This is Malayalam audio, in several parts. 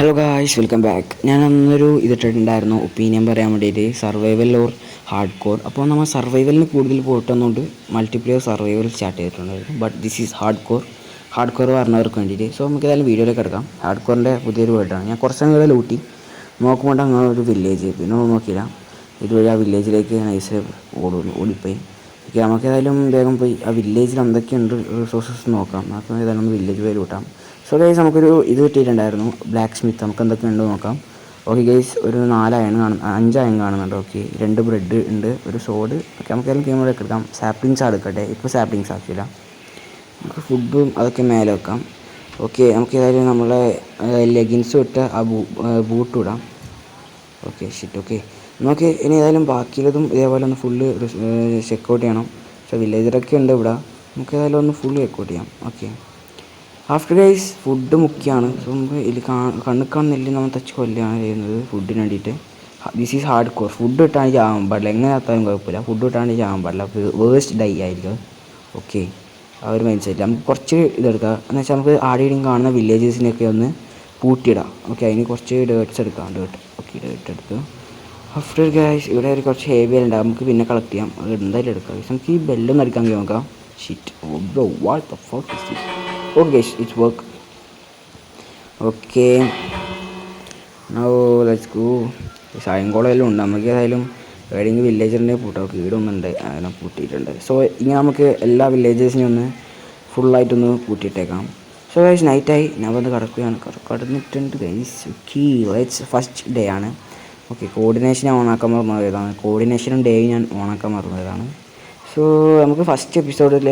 Hello guys, welcome back. ഞാൻ അന്നൊരു ഇതിട്ടിട്ടുണ്ടായിരുന്നു ഒപ്പീനിയൻ പറയാൻ വേണ്ടിയിട്ട്, സർവൈവൽ ഓർ ഹാർഡ് കോർ. അപ്പോൾ നമ്മൾ സർവൈവലിന് കൂടുതൽ പോയിട്ടൊന്നുകൊണ്ട് മൾട്ടിപ്ലെയർ സർവൈവൽ സ്റ്റാർട്ട് ചെയ്തിട്ടുണ്ടായിരുന്നു. But this is hardcore പറഞ്ഞവർക്ക് വേണ്ടിയിട്ട്. സോ നമുക്ക് ഏതായാലും വീഡിയോയിലേക്ക് എടുക്കാം. ഹാർഡ് കോറിൻ്റെ പുതിയൊരു വേർഡാണ്. ഞാൻ കുറച്ച് സമയം ലൂട്ടി നോക്കുമ്പോൾ അങ്ങനെ ഒരു വില്ലേജ്, പിന്നെ നോക്കിയില്ല, ഇതുവഴി ആ വില്ലേജിലേക്ക് നൈസ് ഓടിപ്പോയി. ഓക്കെ, നമുക്ക് ഏതായാലും വേഗം പോയി ആ വില്ലേജിൽ എന്തൊക്കെയുണ്ട് റിസോഴ്സസ് നോക്കാം. നമുക്ക് ഏതായാലും ഒന്ന് വില്ലേജ് പോയി ലൂട്ടാം. സോ ഗൈസ്, നമുക്കൊരു ഇത് കിട്ടിയിട്ടുണ്ടായിരുന്നു, ബ്ലാക്ക് സ്മിത്ത്. നമുക്ക് എന്തൊക്കെയുണ്ട് നോക്കാം. ഓക്കെ ഗൈസ്, ഒരു 4 അയൺ 5 അയൺ കാണുന്നുണ്ട്. ഓക്കെ, 2 ബ്രെഡ് ഉണ്ട്, ഒരു സോഡ്. ഓക്കെ, നമുക്ക് ഏതായാലും ഗെയിമിലേക്ക് എടുക്കാം. സാപ്ലിങ്സ് എടുക്കട്ടെ, ഇപ്പോൾ സാപ്ലിങ്സ് ആക്കില്ല. നമുക്ക് ഫുഡും അതൊക്കെ മേലെ വെക്കാം. ഓക്കെ, നമുക്ക് ഏതായാലും നമ്മളെ ലെഗിൻസ് ഇട്ട് ആ ബൂട്ട് ഇടാം. Okay shit. ഓക്കെ, നമുക്ക് ഇനി ഏതായാലും ബാക്കിയുള്ളതും ഇതേപോലെ ഒന്ന് ഫുള്ള് ചെക്കൗട്ട് ചെയ്യണം. പക്ഷേ വില്ലേജറൊക്കെ ഉണ്ട് ഇവിടെ. നമുക്ക് ഏതായാലും ഒന്ന് ഫുള്ള് ചെക്കൗട്ട് ചെയ്യാം. ഓക്കെ, ആഫ്റ്റർ ഗൈസ് ഫുഡ് മുഖ്യമാണ്. സോ നമുക്ക് ഇതിൽ കണ്ണ് കാണുന്നില്ല, നമ്മൾ തച്ച് കൊല്ലുകയാണ് ചെയ്യുന്നത് ഫുഡിന് വേണ്ടിയിട്ട്. This is hardcore. Food ഇട്ടാണെങ്കിൽ ചാകാൻ പാടില്ല, എങ്ങനെ എത്താനും കുഴപ്പമില്ല. ഫുഡ് ഇട്ടാണെങ്കിൽ ചാകാൻ പാടില്ല, വേസ്റ്റ് ഡൈ ആയിരിക്കും. ഓക്കെ, ആ ഒരു മൈൻഡ് സെറ്റ്. നമുക്ക് കുറച്ച് ഇതെടുക്കാം, എന്ന് വെച്ചാൽ നമുക്ക് ആടെയും കാണുന്ന വില്ലേജസിനെയൊക്കെ ഒന്ന് പൂട്ടിയിടാം. ഓക്കെ, അതിന് കുറച്ച് ഡേർട്ട്സ് എടുക്കാം. ഓക്കെ, ഡേർട്ട് എടുത്തു. ആഫ്റ്റർ ഗൈസ് ഇവിടെ ഒരു കുറച്ച് ഹെവി ഉണ്ടാകും, നമുക്ക് പിന്നെ കളക്ട് ചെയ്യാം. അത് എന്തായാലും എടുക്കാം. നമുക്ക് ഈ ബെല്ലൊന്നും അടിക്കാൻ നോക്കാം. Shit, what the fuck is this? Okay guys, it's work. Okay, now let's go. സായംകോളമെല്ലാം ഉണ്ട്. നമുക്ക് ഏതായാലും ഏതെങ്കിലും വില്ലേജറിൻ്റെ പൂട്ടാം. വീടൊന്നുണ്ട്, അതിനെ പൂട്ടിയിട്ടുണ്ട്. സോ ഇങ്ങനെ നമുക്ക് എല്ലാ വില്ലേജേഴ്സിനും ഒന്ന് ഫുള്ളായിട്ടൊന്ന് പൂട്ടിയിട്ടേക്കാം. സോ ഗൈസ്, നൈറ്റായി. ഞാൻ വന്ന് കടന്നിട്ടുണ്ട് guys. Okay, let's first day ആണ്. ഓക്കെ, കോർഡിനേഷൻ ഞാൻ ഓണാക്കാൻ മറന്നതാണ്. കോർഡിനേഷനും ഡേയും ഞാൻ ഓണാക്കാൻ മറന്നതാണ്. സോ നമുക്ക് ഫസ്റ്റ് എപ്പിസോഡിൽ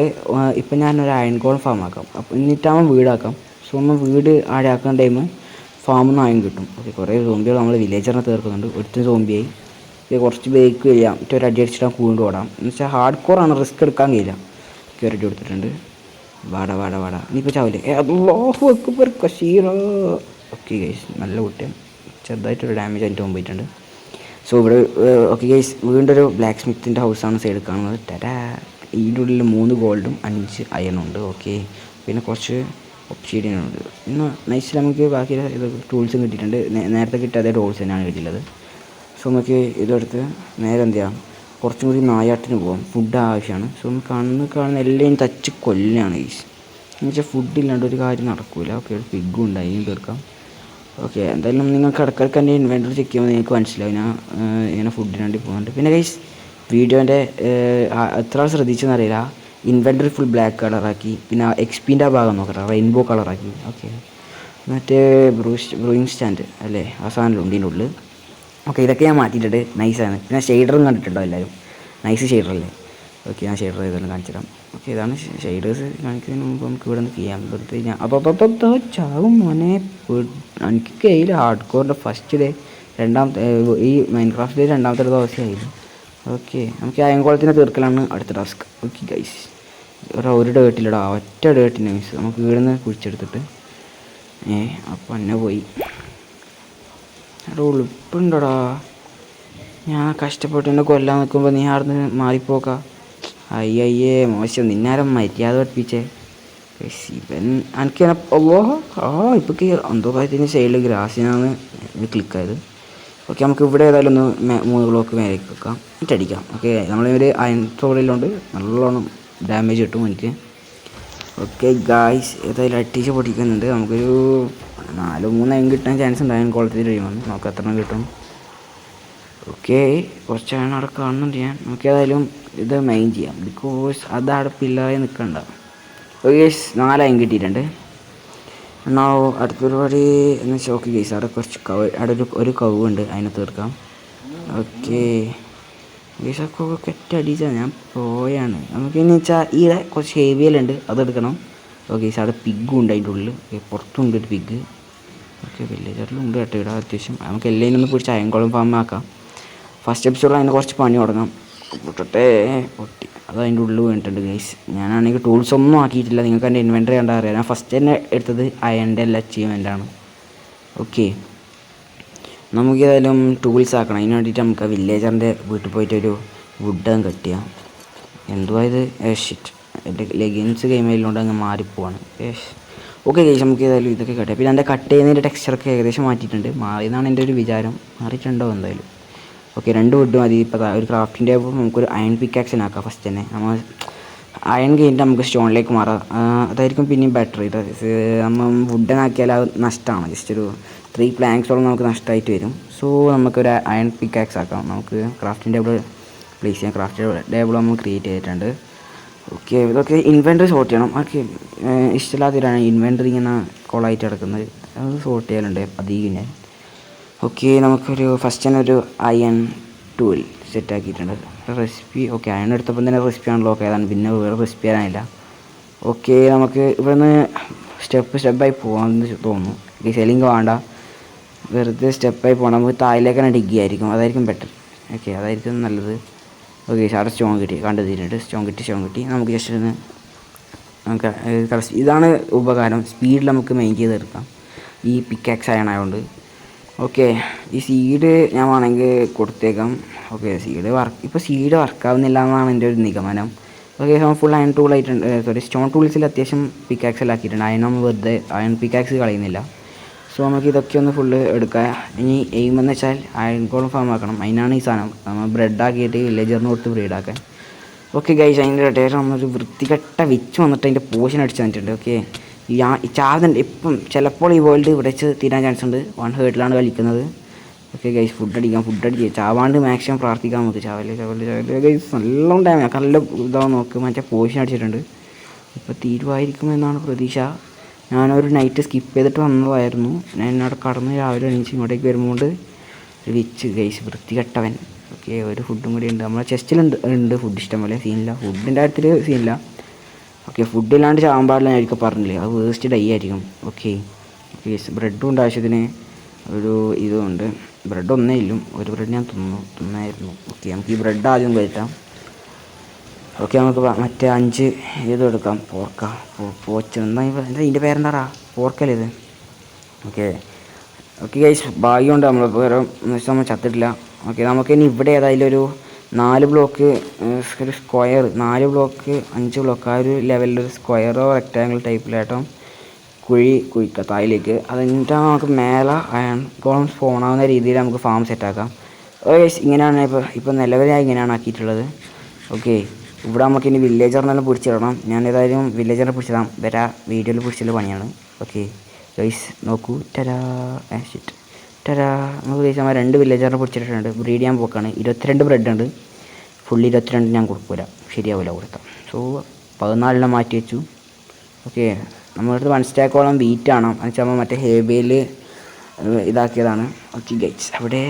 ഇപ്പം ഞാനൊരു അയൺ കോൺ ഫാം ആക്കാം. അപ്പോൾ എന്നിട്ടാകുമ്പോൾ വീടാക്കാം. സോ നമ്മൾ വീട് ആടാക്കുന്ന ടൈം ഫാമിൽ നിന്ന് അയൺ കിട്ടും. ഓക്കെ, കുറേ സോംബികൾ നമ്മൾ വില്ലേജറിനെ തീർക്കുന്നുണ്ട്. ഒരുത്തും സോംബിയായി. കുറച്ച് ബേക്ക് ചെയ്യാം, ഒരു അടി അടിച്ചിട്ടാൽ കൂണ്ട് ഓടാം. എന്ന് വെച്ചാൽ ഹാർഡ് കോറാണ്, റിസ്ക് എടുക്കാൻ കഴിയില്ല. ഓക്കെ, ഒരു അടി കൊടുത്തിട്ടുണ്ട്. വാടാ ഇനിയിപ്പോൾ ചാവില്ലേ? ഓക്കെ ഗൈസ്, നല്ല കുട്ടിയാണ്. ചെറുതായിട്ടൊരു ഡാമേജ് അതിൻ്റെ മുമ്പ് പോയിട്ടുണ്ട്. സോ ഇവിടെ ഓക്കെ ഗൈസ്, വീണ്ടും ഒരു ബ്ലാക്ക് സ്മിത്തിൻ്റെ ഹൗസാണ് സൈഡ് കാണുന്നത്. ഇതിൻ്റെ ഉള്ളിൽ 3 ഗോൾഡും 5 അയണുണ്ട്. ഓക്കെ, പിന്നെ കുറച്ച് ഒബ്സീഡിയനുണ്ട്. ഇന്ന് നൈസിൽ നമുക്ക് ബാക്കി ഇത് ടൂൾസും കിട്ടിയിട്ടുണ്ട്. നേരത്തെ കിട്ടിയ അതേ ടൂൾസ് തന്നെയാണ് കിട്ടിയുള്ളത്. സോ നമുക്ക് ഇതെടുത്ത് നേരെ എന്ത് ചെയ്യാം, കുറച്ചും കൂടി നായാട്ടിന് പോകാം. ഫുഡ് ആവശ്യമാണ്. സോ നമുക്ക് കാണുന്ന എല്ലാം തച്ച് കൊല്ലാണ് ഗൈസ്. എന്ന് വെച്ചാൽ ഫുഡില്ലാണ്ട് ഒരു കാര്യം നടക്കില്ല. ഓക്കെ, ഒരു പിഗും ഉണ്ട്, അതിനും തീർക്കാം. ഓക്കെ, എന്തായാലും നിങ്ങൾക്ക് ഇടയ്ക്കിടയ്ക്ക് എൻ്റെ ഇൻവെൻറ്ററി ചെക്ക് ചെയ്യുമ്പോൾ നിങ്ങൾക്ക് മനസ്സിലാവും ഞാൻ ഇങ്ങനെ ഫുഡിന് വേണ്ടി പോകുന്നുണ്ട്. പിന്നെ ഗൈസ്, വീഡിയോൻ്റെ എത്ര ആൾ ശ്രദ്ധിച്ചെന്നറിയില്ല, ഇൻവെൻറ്ററി ഫുൾ ബ്ലാക്ക് കളറാക്കി. പിന്നെ എക്സ്പീൻ്റെ ആ ഭാഗം നോക്കട്ടെ, റെയിൻബോ കളറാക്കി. ഓക്കെ, മറ്റേ ബ്രൂയിങ് സ്റ്റാൻഡ് അല്ലേ, ആ സാധനമുണ്ട് ഇതിൻ്റെ ഉള്ളിൽ. ഓക്കെ, ഇതൊക്കെ ഞാൻ മാറ്റിയിട്ടുണ്ട്. നൈസാണ്. പിന്നെ ഷെയ്ഡറും കണ്ടിട്ടുണ്ടോ എല്ലാവരും? നൈസ് ഷെയ്ഡറല്ലേ? ഓക്കെ, ഞാൻ ഷെയ്ഡർ ചെയ്തൊന്ന് കാണിച്ചു തരാം. ഓക്കെ, ഇതാണ് ഷെയ്ഡേഴ്സ്. കാണിക്കുന്നതിന് മുമ്പ് നമുക്ക് ഇവിടെ നിന്ന് ചെയ്യാം. വെറുതെ ഞാൻ അപ്പോൾ ചാവും മോനെ. എനിക്ക് കയ്യിൽ ഹാർഡ് കോറിൻ്റെ ഫസ്റ്റ് ഡേ, രണ്ടാമത്തെ ഈ മൈൻക്രാഫ്റ്റ് ഡേ രണ്ടാമത്തെ ദിവസമായിരുന്നു. ഓക്കെ, നമുക്ക് അയൻകോളത്തിനെ തീർക്കലാണ് അടുത്ത ടാസ്ക്. ഓക്കെ ഗൈസ്, ഒരു ഡേട്ടില്ലടാ, ഒറ്റ ഡേട്ടിന് മീൻസ് നമുക്ക് ഇവിടുന്ന് കുഴിച്ചെടുത്തിട്ട് അപ്പം എന്നെ പോയി. എടാ ഉളുപ്പുണ്ടോടാ, ഞാൻ കഷ്ടപ്പെട്ട് എന്നെ കൊല്ലാൻ നിൽക്കുമ്പോൾ നീ അവിടെ നിന്ന് മാറിപ്പോക്കാം. അയ്യയ്യേ മോശം, നിന്നാരം മര്യാദ പഠിപ്പിച്ചേ. ഇവൻ എനിക്ക് ഇപ്പോൾ എന്തോ കാര്യത്തിന് സൈഡിൽ ഗ്രാസിനാണ് ക്ലിക്കായത്. ഓക്കെ, നമുക്ക് ഇവിടെ ഏതായാലും ഒന്ന് 3 ബ്ലോക്ക് മേലേക്ക് വെക്കാം, എന്നിട്ടടിക്കാം. ഓക്കെ, നമ്മളൊരു അയൺ തോളിലുണ്ട്, നല്ലോണം ഡാമേജ് കിട്ടും എനിക്ക്. ഓക്കെ ഗായ്സ്, ഏതായാലും അടിച്ച് പൊട്ടിക്കുന്നുണ്ട്. നമുക്കൊരു 4-3 അയൺ കിട്ടാൻ ചാൻസ് ഉണ്ട്. അയൺ ക്വാളിറ്റി കഴിയുമ്പോൾ നമുക്ക് എത്ര എണ്ണം കിട്ടും. ഓക്കെ, കുറച്ച് അയൺ അവിടെ കാണുന്നുണ്ട് ഞാൻ. നമുക്ക് ഏതായാലും ഇത് മെയിൻ ചെയ്യാം, ബിക്കോസ് അത് അവിടെ പിള്ളേരെ നിൽക്കണ്ട. ഓക്കെ ഗൈസ്, 4 അയൺ കിട്ടിയിട്ടുണ്ട്. എന്നാൽ അടുത്ത പരിപാടി എന്ന് വെച്ചാൽ ഓക്കെ ഗൈസ്, അവിടെ കുറച്ച് അവിടെ ഒരു കവുണ്ട്, അതിനെ തീർക്കാം. ഓക്കെ ഗൈസ്, ഒക്കെ അടിച്ചാൽ ഞാൻ പോയാണ്. നമുക്കെന്ന് വെച്ചാൽ ഈ കുറച്ച് ഹെവിയിലുണ്ട്, അതെടുക്കണം. ഓക്കെ ഗൈസ്, അവിടെ പിഗും ഉണ്ട് അതിൻ്റെ ഉള്ളിൽ. പുറത്തുണ്ട് ഒരു പിഗ്. ഓക്കെ, വില്ലേജറിലും ഉണ്ട് കേട്ടോ ഇവിടെ അത്യാവശ്യം. നമുക്ക് എല്ലാവരും ഒന്ന് പിടിച്ച് അയൻകോളം ഫാം ആക്കാം. ഫസ്റ്റ് എപ്പിസോഡിൽ അതിന് കുറച്ച് പണി തുടങ്ങാം. പൊട്ടി അത് അതിൻ്റെ ഉള്ളിൽ വീണിട്ടുണ്ട് ഗൈസ്. ഞാനാണെങ്കിൽ ടൂൾസ് ഒന്നും ആക്കിയിട്ടില്ല. നിങ്ങൾക്ക് എൻ്റെ ഇൻവെൻറ്ററി കണ്ടാൽ അറിയാം. ഞാൻ ഫസ്റ്റ് തന്നെ എടുത്തത് അയണിൻ്റെ എല്ലാ അച്ചീവ്മെൻറ്റാണ്. ഓക്കെ, നമുക്ക് ഏതായാലും ടൂൾസ് ആക്കണം. അതിന് വേണ്ടിയിട്ട് നമുക്ക് വില്ലേജറിൻ്റെ വീട്ടിൽ പോയിട്ടൊരു വുഡ് കട്ട് ചെയ്യാം. എന്തുവാ ഇത്? ഷിറ്റ്, എൻ്റെ ലെഗിൻസ് ഗെയിമിലുണ്ട് അങ്ങ് മാറിപ്പോവാണ്. ഓക്കെ ഗൈസ്, നമുക്ക് ഏതായാലും ഇതൊക്കെ കട്ടെ. പിന്നെ എൻ്റെ കട്ട് ചെയ്യുന്നതിൻ്റെ ടെക്സ്ചറൊക്കെ ഏകദേശം മാറ്റിയിട്ടുണ്ട്. മാറിയെന്നാണ് എൻ്റെ ഒരു വിചാരം. മാറിയിട്ടുണ്ടോ എന്തായാലും. ഓക്കെ, 2 വുഡ് മതി. ഇപ്പോൾ ഒരു ക്രാഫ്റ്റിംഗ് ടേബിൾ നമുക്കൊരു അയൺ പിക്കാക്സിനാക്കാം ഫസ്റ്റ് തന്നെ. നമ്മൾ അയൺ കഴിഞ്ഞിട്ട് നമുക്ക് സ്റ്റോണിലേക്ക് മാറാം. അതായിരിക്കും പിന്നെയും ബെറ്റർ. ഇത് നമ്മൾ വുഡനാക്കിയാൽ അത് നഷ്ടമാണ്. ജസ്റ്റ് ഒരു 3 പ്ലാങ്ക്സോളം നമുക്ക് നഷ്ടമായിട്ട് വരും. സോ നമുക്കൊരു അയൺ പിക്കാക്സ് ആക്കാം. നമുക്ക് ക്രാഫ്റ്റിംഗ് ടേബിൾ പ്ലേസ് ചെയ്യാം. ക്രാഫ്റ്റിംഗ് ടേബിൾ നമ്മൾ ക്രിയേറ്റ് ചെയ്തിട്ടുണ്ട്. ഓക്കെ, ഇതൊക്കെ ഇൻവെൻറ്ററി സോർട്ട് ചെയ്യണം. ഓക്കെ, ഇഷ്ടമില്ലാത്തവരാണ് ഇൻവെൻറ്ററി ഇങ്ങനെ കോളായിട്ട് കിടക്കുന്നത്. അത് സോർട്ട് ചെയ്യലുണ്ട് അധികം ഞാൻ. ഓക്കെ, നമുക്കൊരു ഫസ്റ്റ് തന്നെ ഒരു അയൺ ടൂൾ സെറ്റ് ആക്കിയിട്ടുണ്ട്. റെസിപ്പി ഓക്കെ, അയൺ എടുത്തപ്പോൾ തന്നെ റെസിപ്പി ആണല്ലോ. ഓക്കെ, അതാണ് പിന്നെ വേറെ റെസിപ്പി തരാനില്ല. ഓക്കെ, നമുക്ക് ഇവിടുന്ന് സ്റ്റെപ്പായി പോകാമെന്ന് തോന്നുന്നു. ഈ സെല്ലിങ് വേണ്ട, വെറുതെ സ്റ്റെപ്പായി പോകണം. നമുക്ക് താഴേലേക്ക് തന്നെ ഡിഗ് ആയിരിക്കും, അതായിരിക്കും ബെറ്റർ. ഓക്കെ, അതായിരിക്കും നല്ലത്. ഓക്കെ, അവിടെ സ്റ്റോൺ കിട്ടി, കണ്ടെത്തിയിട്ടുണ്ട്. സ്റ്റോൺ കിട്ടി. നമുക്ക് ജസ്റ്റ് ഒന്ന് നമുക്ക് ഇതാണ് ഉപകാരം. സ്പീഡിൽ നമുക്ക് മെയിൻ ചെയ്ത് എടുക്കാം ഈ പിക്കാക്സ് ആയതുകൊണ്ട്. ഓക്കെ, ഈ സീഡ് ഞാൻ വേണമെങ്കിൽ കൊടുത്തേക്കാം. ഓക്കെ, സീഡ് വർക്കാവുന്നില്ല എന്നാണ് എൻ്റെ ഒരു നിഗമനം. ഓക്കെ, ഫുൾ അയൺ ടൂൾ ആയിട്ടുണ്ട്. സ്റ്റോൺ ടൂൾസിൽ അത്യാവശ്യം പിക്കാക്സ് എല്ലാം ആക്കിയിട്ടുണ്ട്. അയൺ വെറുതെ അയൺ പിക്കാക്സ് കളയുന്നില്ല. സോ നമുക്ക് ഇതൊക്കെ ഒന്ന് ഫുള്ള് എടുക്കാം. ഇനി എയിം എന്ന് വെച്ചാൽ അയൺ ഗോളം ഫാം ആക്കണം. അതിനാണ് ഈ സാധനം നമ്മൾ ബ്രെഡ് ആക്കിയിട്ട് വില്ലേജറിന് കൊടുത്ത് ബ്രീഡാക്കാൻ. ഓക്കെ ഗൈസ്, അതിൻ്റെ ഇടയിൽ നമ്മളൊരു വൃത്തികെട്ട വിച്ച് വന്നിട്ട് അതിൻ്റെ പോഷൻ അടിച്ച് തന്നിട്ടുണ്ട്. ഓക്കെ, ഈ ചാവുന്നുണ്ട് ഇപ്പം. ചിലപ്പോൾ ഈ വേൾഡ് ഇവിടെ വെച്ച് തീരാൻ ചാൻസ് ഉണ്ട്. 1 ഹേർട്ടിലാണ് കളിക്കുന്നത്. ഓക്കെ ഗൈസ്, ഫുഡ് അടിക്കുക. ചാവാണ്ട് മാക്സിമം പ്രാർത്ഥിക്കാൻ നമുക്ക്. ചാവല് ഗൈസ്, നല്ലോണം ടൈം നല്ല ഇതാവും നോക്ക്. മറ്റേ പോഷൻ അടിച്ചിട്ടുണ്ട്. ഇപ്പോൾ തീരുമായിരിക്കും എന്നാണ് പ്രതീക്ഷ. ഞാനൊരു നൈറ്റ് സ്കിപ്പ് ചെയ്തിട്ട് വന്നതായിരുന്നു. ഞാൻ എന്നോട് കടന്ന് രാവിലെ എണീച്ച് ഇങ്ങോട്ടേക്ക് വരുമ്പോൾ ഒരു വിച്ച് ഗൈസ്, വൃത്തികെട്ടവൻ. ഓക്കെ, ഒരു ഫുഡും കൂടി ഉണ്ട്. നമ്മളെ ചെസ്റ്റിലുണ്ട് ഫുഡ് ഇഷ്ടം പോലെ. സീനില്ല, ഫുഡിൻ്റെ കാര്യത്തിൽ സീനില്ല. ഓക്കെ, ഫുഡില്ലാണ്ട് ചാവാൻ പാടില്ല ആയിരിക്കും പറഞ്ഞില്ലേ, അത് വേസ്റ്റ് ഡൈ ആയിരിക്കും. ഓക്കെ, ബ്രെഡും ഉണ്ട് ആവശ്യത്തിന്. ഒരു ഇതുമുണ്ട്. ബ്രെഡ് ഒന്നേ ഇല്ലും, ഒരു ബ്രെഡ് ഞാൻ തിന്നായിരുന്നു. ഓക്കെ, നമുക്ക് ഈ ബ്രെഡ് ആദ്യം കയറ്റാം. ഓക്കെ, നമുക്ക് മറ്റേ 5 ഇതും എടുക്കാം. പോച്ച് എന്താ ഇതിൻ്റെ പേരെന്താടാ? പോർക്കല്ലേ ഇത്? ഓക്കെ ഗൈസ്, ഭാഗ്യമുണ്ട് നമ്മൾ വേറെ നമ്മൾ ചത്തിട്ടില്ല. ഓക്കെ, നമുക്കിനി ഇവിടെ ഏതായാലും ഒരു 4 ബ്ലോക്ക് ഒരു സ്ക്വയർ, 4 ബ്ലോക്ക് 5 ബ്ലോക്ക് ആ ഒരു ലെവലിലൊരു സ്ക്വയറോ റെക്റ്റാങ്കിൾ ടൈപ്പിലായിട്ടും കുഴിക്കുക താഴേക്ക്. അതിൻ്റെ നമുക്ക് മേലെ അയൺ ഗോളം സ്പോണാവുന്ന രീതിയിൽ നമുക്ക് ഫാം സെറ്റാക്കാം. ഓക്കെ, ഇങ്ങനെയാണ് ഇപ്പോൾ നിലവിലായി ഇങ്ങനെയാണ് ആക്കിയിട്ടുള്ളത്. ഓക്കെ, ഇവിടെ നമുക്കിനി വില്ലേജറിനെല്ലാം പിടിച്ചിടണം. ഞാൻ ഏതായാലും വില്ലേജറിനെ പിടിച്ചിടാം. വീഡിയോയിൽ പിടിച്ചുള്ള പണിയാണ്. ഓക്കെ ഗൈസ്, നോക്കൂ. നമുക്ക് ഗൈസ് നമ്മൾ 2 വില്ലേജറിനെ പിടിച്ചിട്ടുണ്ട്. ബ്രീഡ് ചെയ്യാൻ പോക്കാണ്. 22 ബ്രെഡ് ഉണ്ട്. ഫുള്ള് 22 ഞാൻ കൊടുക്കില്ല, ശരിയാവില്ല കൊടുത്താൽ. സോ 14 മാറ്റി വെച്ചു. ഓക്കെ, നമ്മളടുത്ത് 1 സ്റ്റാക്കോളം വീറ്റ് ആണ്. എന്നുവെച്ചാൽ നമ്മൾ മറ്റേ ഹേബയിൽ ഇതാക്കിയതാണ്. ഓക്കെ ഗൈസ്, അവിടെ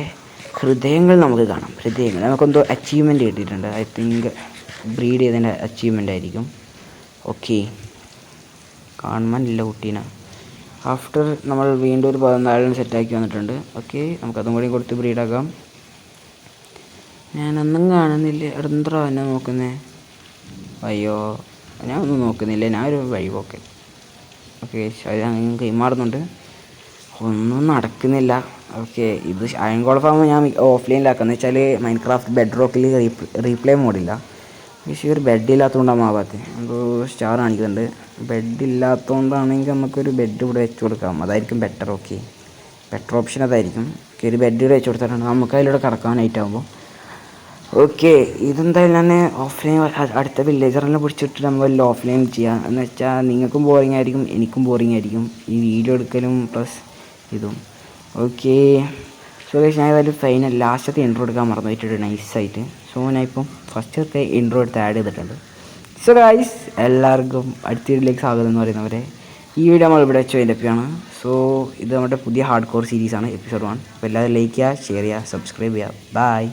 ഹൃദയങ്ങൾ നമുക്ക് കാണാം. നമുക്കെന്തോ അച്ചീവ്മെൻറ്റ് കിട്ടിയിട്ടുണ്ട്. ഐ തിങ്ക് ബ്രീഡ് ചെയ്തതിൻ്റെ അച്ചീവ്മെൻ്റ് ആയിരിക്കും. ഓക്കെ, കാണുവാനില്ല കുട്ടീനെ. ആഫ്റ്റർ നമ്മൾ വീണ്ടും ഒരു 14 സെറ്റാക്കി വന്നിട്ടുണ്ട്. ഓക്കെ, നമുക്കതും കൂടി കൊടുത്ത് ബ്രീഡാക്കാം. ഞാനൊന്നും കാണുന്നില്ല. എന്താ എന്നെ നോക്കുന്നേ? അയ്യോ, ഞാൻ ഒന്നും നോക്കുന്നില്ല. ഞാനൊരു വഴി പോക്കെ. ഓക്കെ, അങ്ങനെ കൈമാറുന്നുണ്ട്. ഒന്നും നടക്കുന്നില്ല. ഓക്കെ, ഇത് അയൺ ഗോൾ ഫാം ഞാൻ ഓഫ്ലൈനിലാക്കുന്നത് വെച്ചാൽ മൈൻക്രാഫ്റ്റ് ബെഡ് റോക്കിൽ റീപ്ലേ മോഡില്ല. പക്ഷേ ഒരു ബെഡില്ലാത്തതുകൊണ്ടാണ് ആവാത്തത്. എന്തോ സ്റ്റാർ കാണിക്കുന്നുണ്ട്. ബെഡില്ലാത്തതുകൊണ്ടാണെങ്കിൽ നമുക്കൊരു ബെഡ് ഇവിടെ വെച്ച് കൊടുക്കാം, അതായിരിക്കും ബെറ്റർ. ഓക്കെ, ബെറ്റർ ഓപ്ഷൻ അതായിരിക്കും. ഓക്കെ, ഒരു ബെഡ് ഇവിടെ വെച്ച് കൊടുത്തിട്ടുണ്ട്. നമുക്ക് അതിലൂടെ കിടക്കാനായിട്ടാകുമ്പോൾ. ഓക്കെ, ഇതെന്തായാലും ഞാൻ ഓഫ്ലൈൻ അടുത്ത വില്ലേജറെല്ലാം പിടിച്ചിട്ട് നമ്മൾ ഓഫ്ലൈൻ ചെയ്യാം. എന്ന് വെച്ചാൽ നിങ്ങൾക്കും ബോറിംഗ് ആയിരിക്കും, എനിക്കും ബോറിംഗ് ആയിരിക്കും ഈ വീഡിയോ എടുക്കലും പ്ലസ് ഇതും. ഓക്കെ, സോ ഗൈസ്, ഞാൻ ഏതായാലും ഫൈനൽ ലാസ്റ്റത്തെ ഇൻട്രോ എടുക്കാൻ മറന്നുപോയിട്ടുണ്ട് നൈസായിട്ട്. സോ ഞാൻ ഇപ്പം ഫസ്റ്റത്തെ ഇൻട്രോ എടുത്ത് ആഡ് ചെയ്തിട്ടുണ്ട്. സോ ഗൈസ്, എല്ലാവർക്കും അടുത്ത വീഡിയോയിലേക്ക് സ്വാഗതം എന്ന് പറയുന്നവരെ. ഈ വീഡിയോ നമ്മൾ ഇവിടെ വെച്ച് വൈൻഡപ്പാണ്. സോ ഇത് നമ്മുടെ പുതിയ ഹാർഡ് കോർ സീരീസാണ്, എപ്പിസോഡ് 1. അപ്പോൾ എല്ലാവരും ലൈക്ക് ചെയ്യുക, ഷെയർ ചെയ്യുക, സബ്സ്ക്രൈബ് ചെയ്യുക. ബൈ.